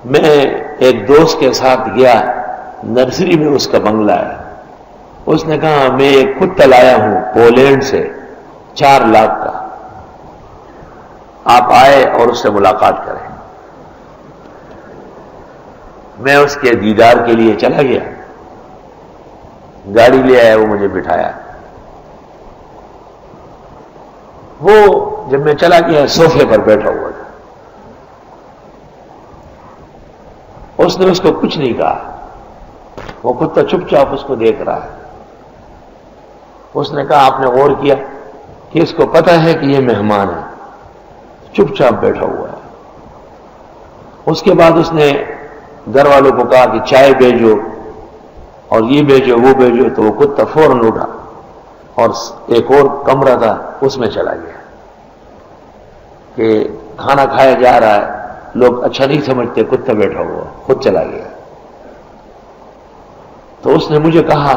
میں ایک دوست کے ساتھ گیا، نرسری میں اس کا بنگلہ ہے. اس نے کہا میں ایک کتا لایا ہوں پولینڈ سے 4 لاکھ کا، آپ آئے اور اس سے ملاقات کریں. میں اس کے دیدار کے لیے چلا گیا، گاڑی لے آیا، وہ مجھے بٹھایا. وہ جب میں چلا گیا صوفے پر بیٹھا ہوا تھا. اس نے اس کو کچھ نہیں کہا، وہ کتا چپ چاپ اس کو دیکھ رہا ہے. اس نے کہا آپ نے غور کیا کہ اس کو پتا ہے کہ یہ مہمان ہے، چپ چاپ بیٹھا ہوا ہے. اس کے بعد اس نے گھر والوں کو کہا کہ چائے بھیجو اور یہ بھیجو وہ بھیجو. تو وہ کتا فوراً اٹھا اور ایک اور کمرہ تھا اس میں چلا گیا کہ کھانا کھایا جا رہا ہے، لوگ اچھا نہیں سمجھتے، کتا بیٹھا ہوا، خود چلا گیا. تو اس نے مجھے کہا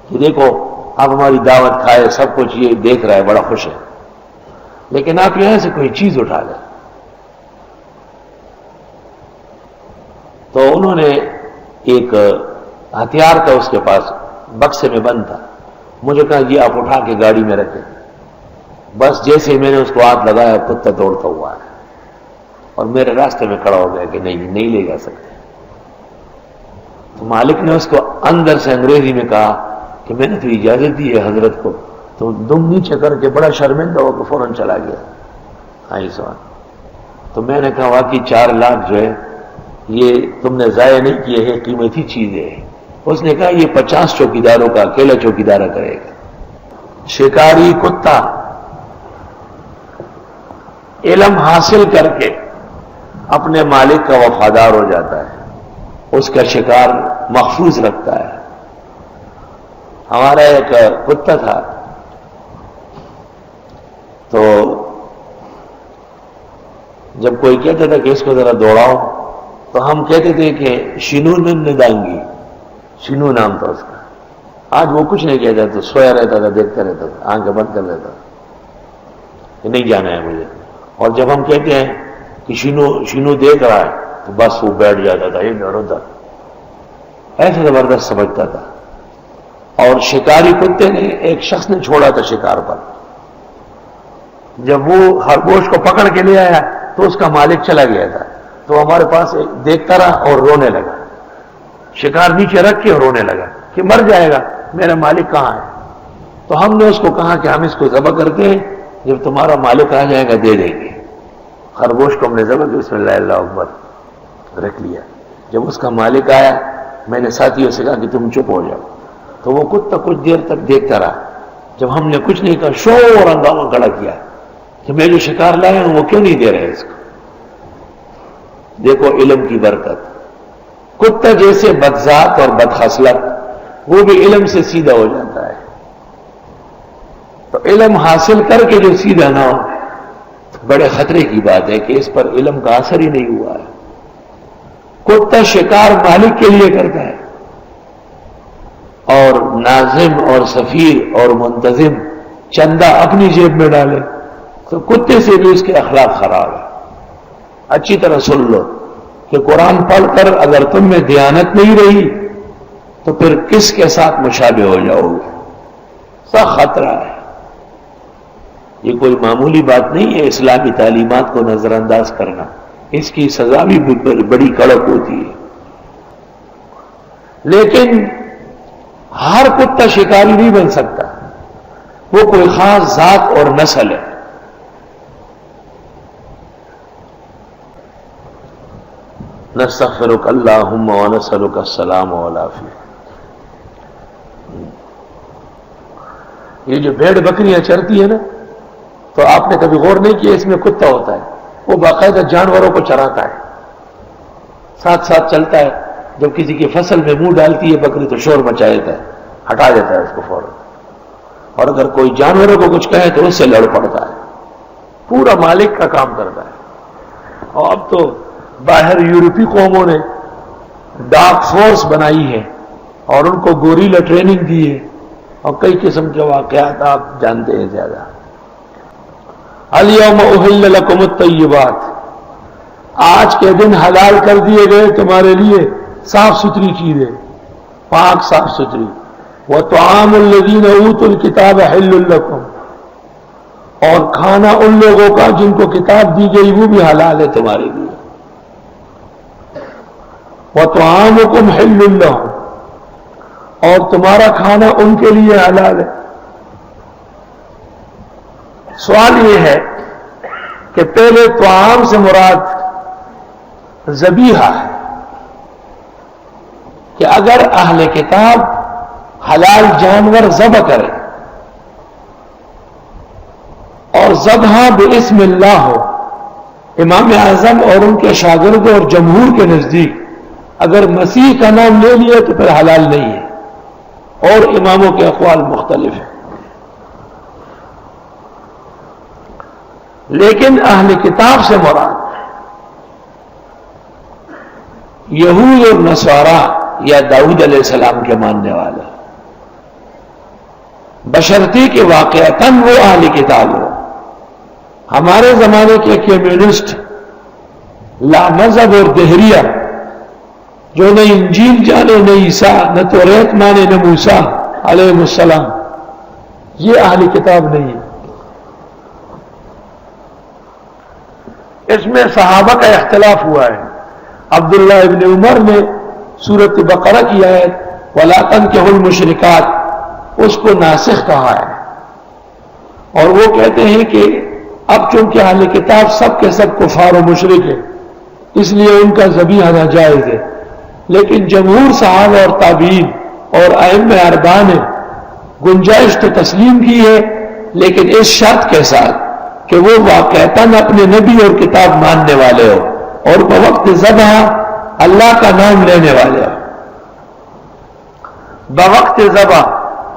کہ دیکھو آپ ہماری دعوت کھائے، سب کچھ یہ دیکھ رہا ہے، بڑا خوش ہے، لیکن آپ یہاں سے کوئی چیز اٹھا لیں. تو انہوں نے ایک ہتھیار تھا اس کے پاس، بکسے میں بند تھا، مجھے کہا یہ آپ اٹھا کے گاڑی میں رکھیں. بس جیسے ہی میں نے اس کو ہاتھ لگایا کتا دوڑتا ہوا ہے اور میرے راستے میں کھڑا ہو گیا کہ نہیں لے جا سکتے. تو مالک نے اس کو اندر سے انگریزی میں کہا کہ میں نے تو اجازت دی ہے حضرت کو. تو دم نیچے کر کے بڑا شرمندہ ہو کے فوراً چلا گیا. آئی سوال. تو میں نے کہا واقعی 4 لاکھ جو ہے یہ تم نے ضائع نہیں کیے ہیں، قیمتی چیز ہے. اس نے کہا یہ 50 چوکیداروں کا اکیلا چوکیدارہ کرے گا. شکاری کتا علم حاصل کر کے اپنے مالک کا وفادار ہو جاتا ہے، اس کا شکار محفوظ رکھتا ہے. ہمارا ایک کتا تھا، تو جب کوئی کہتا تھا کہ اس کو ذرا دوڑاؤ تو ہم کہتے تھے کہ شنو ندانگی، شنو نام تھا اس کا. آج وہ کچھ نہیں کہتا، تو سویا رہتا تھا، دیکھتا رہتا تھا، آنکھیں بند کر لیتا کہ نہیں جانا ہے مجھے. اور جب ہم کہتے ہیں کہ شنو دیکھ رہا ہے تو بس وہ بیٹھ جاتا تھا ادھر ادھر، ایسے زبردست سمجھتا تھا. اور شکاری کتے نے ایک شخص نے چھوڑا تھا شکار پر، جب وہ خرگوش کو پکڑ کے لے آیا تو اس کا مالک چلا گیا تھا. تو ہمارے پاس دیکھتا رہا اور رونے لگا، شکار نیچے رکھ کے رونے لگا کہ مر جائے گا، میرا مالک کہاں ہے. تو ہم نے اس کو کہا کہ ہم اس کو ذبح کرتے ہیں، جب تمہارا مالک آ جائے گا دے دیں گے. خرگوش کو ہم نے ذبح کیا، بسم اللہ اللہ اکبر رکھ لیا. جب اس کا مالک آیا میں نے ساتھیوں سے کہا کہ تم چپ ہو جاؤ. تو وہ کتا کچھ دیر تک دیکھتا رہا. جب ہم نے کچھ نہیں کہا شور ہنگامہ کھڑا کیا کہ میں جو شکار لایا ہوں وہ کیوں نہیں دے رہے اس کو. دیکھو علم کی برکت. کتا جیسے بدذات اور بدخصلت وہ بھی علم سے سیدھا ہو جاتا ہے. تو علم حاصل کر کے جو سیدھا نہ ہو بڑے خطرے کی بات ہے کہ اس پر علم کا اثر ہی نہیں ہوا ہے. کتا شکار مالک کے لیے کرتا ہے اور ناظم اور سفیر اور منتظم چندہ اپنی جیب میں ڈالے تو کتے سے بھی اس کے اخلاق خراب ہے. اچھی طرح سن لو کہ قرآن پڑھ کر اگر تم میں دیانت نہیں رہی تو پھر کس کے ساتھ مشابہ ہو جاؤ گے. سخت خطرہ ہے. یہ کوئی معمولی بات نہیں ہے اسلامی تعلیمات کو نظر انداز کرنا، اس کی سزا بھی بڑی کڑک ہوتی ہے. لیکن ہر کتا شکاری نہیں بن سکتا، وہ کوئی خاص ذات اور نسل ہے. نستغفرک اللہم ونسألک السلام والعافیہ. یہ جو بھیڑ بکریاں چرتی ہے نا، تو آپ نے کبھی غور نہیں کیا اس میں کتا ہوتا ہے، وہ باقاعدہ جانوروں کو چراتا ہے، ساتھ ساتھ چلتا ہے. جب کسی کی فصل میں منہ ڈالتی ہے بکری تو شور مچا دیتا ہے، ہٹا دیتا ہے اس کو فوراً. اور اگر کوئی جانوروں کو کچھ کہے تو اس سے لڑ پڑتا ہے، پورا مالک کا کام کرتا ہے. اور اب تو باہر یورپی قوموں نے ڈارک فورس بنائی ہے اور ان کو گوریلا ٹریننگ دی ہے اور کئی قسم کے واقعات آپ جانتے ہیں زیادہ. الیوم احل لکم الطیبات، آج کے دن حلال کر دیے گئے تمہارے لیے صاف ستھری چیزیں، پاک صاف ستھری. وَطَعَامُ الَّذِينَ أُوتُوا الْكِتَابَ حِلٌّ لَكُمْ، اور کھانا ان لوگوں کا جن کو کتاب دی گئی وہ بھی حلال ہے تمہارے لیے. وَطَعَامُكُمْ حِلٌّ لَهُمْ، اور تمہارا کھانا ان کے لیے حلال ہے. سوال یہ ہے کہ پہلے طعام سے مراد ذبیحہ ہے کہ اگر اہل کتاب حلال جانور ذبح کرے اور ذبح باسم اللہ ہو، امام اعظم اور ان کے شاگردوں اور جمہور کے نزدیک اگر مسیح کا نام لے لیا تو پھر حلال نہیں ہے، اور اماموں کے اقوال مختلف ہیں. لیکن اہل کتاب سے مراد یہود اور نصارا یا داؤد علیہ السلام کے ماننے والے، بشرطی کہ واقعتاً وہ اہل کتاب ہو. ہمارے زمانے کے کمیونسٹ لا مذہب اور دہریہ جو نہ انجیل جانے نہ عیسیٰ نہ توریت مانے نہ موسیٰ علیہ السلام، یہ اہل کتاب نہیں ہے. اس میں صحابہ کا اختلاف ہوا ہے. عبداللہ ابن عمر نے سورۃ بقرہ کی آیت وَلَا تَنكِحُوا الْمُشْرِكَاتِ اس کو ناسخ کہا ہے، اور وہ کہتے ہیں کہ اب چونکہ اہل کتاب سب کے سب کفار و مشرک ہیں اس لیے ان کا ذبیحہ ناجائز ہے. لیکن جمہور صحابہ اور تابعین اور ائمہ اربعہ نے گنجائش تو تسلیم کی ہے، لیکن اس شرط کے ساتھ کہ وہ واقعتاً اپنے نبی اور کتاب ماننے والے ہو اور بوقت ذبح اللہ کا نام لینے والے ہو. بوقت ذبح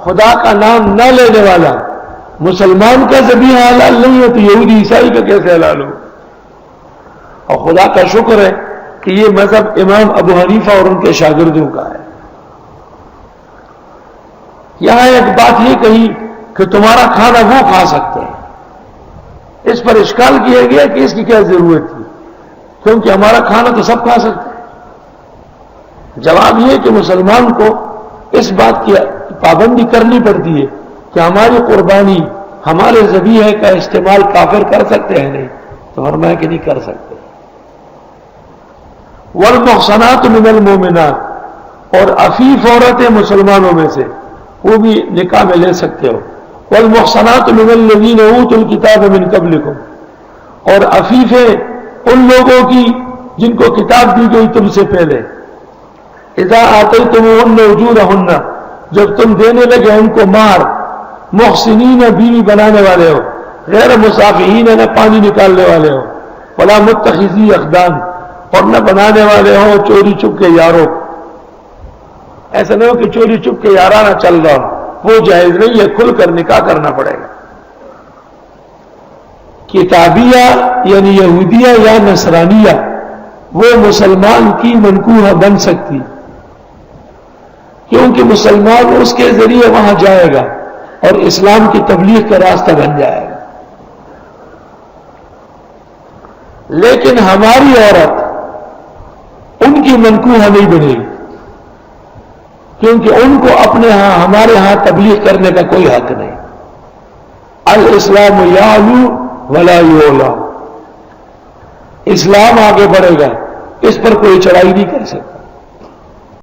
خدا کا نام نہ لینے والا مسلمان کا ذبیحہ حلال نہیں ہے تو یہودی عیسائی کا کیسے حلال ہو؟ اور خدا کا شکر ہے کہ یہ مذہب امام ابو حنیفہ اور ان کے شاگردوں کا ہے. یہاں ایک بات یہ کہی کہ تمہارا کھانا وہ کھا سکتے ہیں، اس پر اشکال کیا گیا کہ اس کی کیا ضرورت تھی، کیونکہ ہمارا کھانا تو سب کھا سکتے ہیں. جواب یہ کہ مسلمان کو اس بات کی پابندی کرنی پڑتی ہے کہ ہماری قربانی ہمارے ذبیحے کا استعمال کافر کر سکتے ہیں نہیں، تو فرمایا کہ نہیں کر سکتے. والمحصنات من المؤمنات اور عفیف عورتیں مسلمانوں میں سے وہ بھی نکاح میں لے سکتے ہو. والمحصنات من الذین اوتوا الکتاب من قبلکم اور عفیفیں ان لوگوں کی جن کو کتاب دی گئی تم سے پہلے. اذا آتیتموہن اجورہن جب تم دینے لگے ان کو مہر، محسنین بیوی بنانے والے ہو، غیر مصافحین نہ پانی نکالنے والے ہو، ولا متخذی اخدان اور نہ بنانے والے ہو چوری چپ کے یاروں. ایسا نہ ہو کہ چوری چپ کے یارانہ چل رہا ہو، وہ جائز نہیں ہے، کھل کر نکاح کرنا پڑے گا. کتابیہ یعنی یہودیہ یا نصرانیہ وہ مسلمان کی منکوحہ بن سکتی کیونکہ مسلمان اس کے ذریعے وہاں جائے گا اور اسلام کی تبلیغ کا راستہ بن جائے گا. لیکن ہماری عورت ان کی منکوحہ نہیں بنے گی کیونکہ ان کو اپنے ہاں ہمارے ہاں تبلیغ کرنے کا کوئی حق نہیں. الاسلام یعلو ولا یعلا، اسلام آگے بڑھے گا، اس پر کوئی چڑھائی نہیں کر سکتا.